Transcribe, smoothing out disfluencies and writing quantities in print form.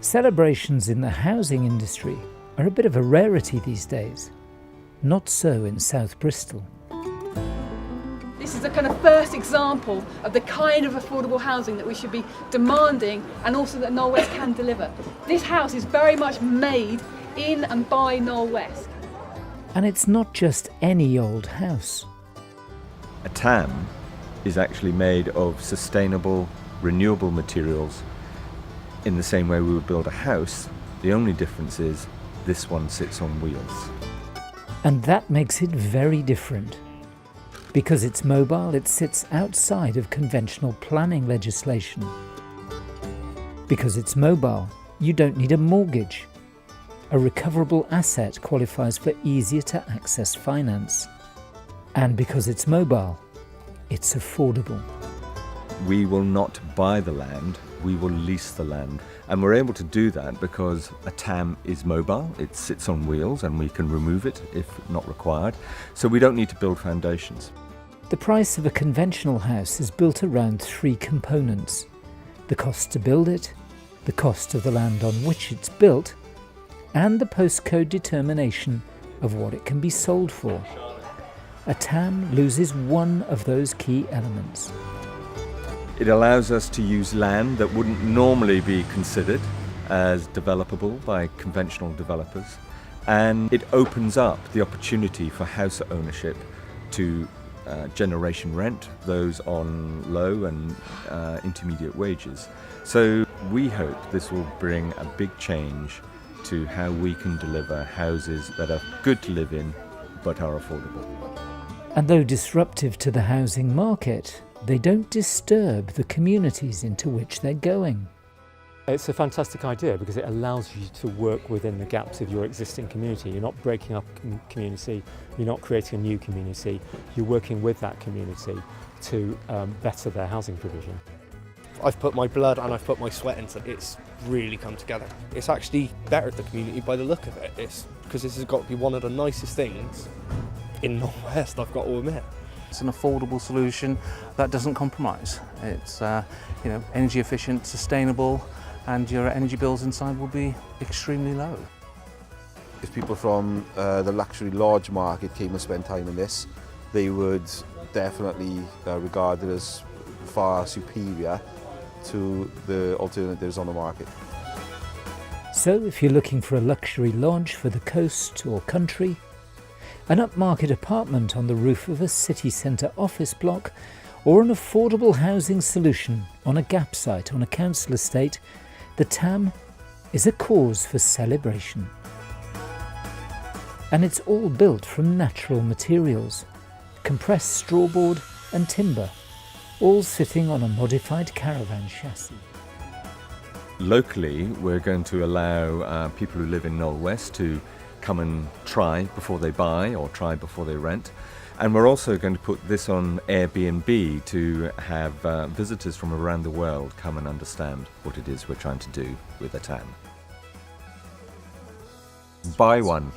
Celebrations in the housing industry are a bit of a rarity these days. Not so in South Bristol. This is a kind of first example of the kind of affordable housing that we should be demanding, and also that Knoll West can deliver. This house is very much made in and by Knoll West. And it's not just any old house. A TAM is actually made of sustainable, renewable materials in the same way we would build a house. The only difference is this one sits on wheels. And that makes it very different. Because it's mobile, it sits outside of conventional planning legislation. Because it's mobile, you don't need a mortgage. A recoverable asset qualifies for easier to access finance. And because it's mobile, it's affordable. We will not buy the land, we will lease the land. And we're able to do that because a TAM is mobile, it sits on wheels and we can remove it if not required. So we don't need to build foundations. The price of a conventional house is built around three components: the cost to build it, the cost of the land on which it's built, and the postcode determination of what it can be sold for. A TAM loses one of those key elements. It allows us to use land that wouldn't normally be considered as developable by conventional developers, and it opens up the opportunity for house ownership to generation rent, those on low and intermediate wages. So we hope this will bring a big change to how we can deliver houses that are good to live in but are affordable. And though disruptive to the housing market, they don't disturb the communities into which they're going. It's a fantastic idea because it allows you to work within the gaps of your existing community. You're not breaking up a community, you're not creating a new community, you're working with that community to better their housing provision. I've put my blood and I've put my sweat into it. It's really come together. It's actually bettered the community by the look of it. It's because this has got to be one of the nicest things in Knoll West, I've got to admit. It's an affordable solution that doesn't compromise. It's energy efficient, sustainable, and your energy bills inside will be extremely low. If people from the luxury lodge market came and spent time in this, they would definitely regard it as far superior to the alternatives on the market. So if you're looking for a luxury lodge for the coast or country, an upmarket apartment on the roof of a city centre office block, or an affordable housing solution on a gap site on a council estate, the TAM is a cause for celebration. And it's all built from natural materials, compressed strawboard and timber, all sitting on a modified caravan chassis. Locally, we're going to allow people who live in Knoll West to come and try before they buy or try before they rent. And we're also going to put this on Airbnb to have visitors from around the world come and understand what it is we're trying to do with a TAM. Buy one.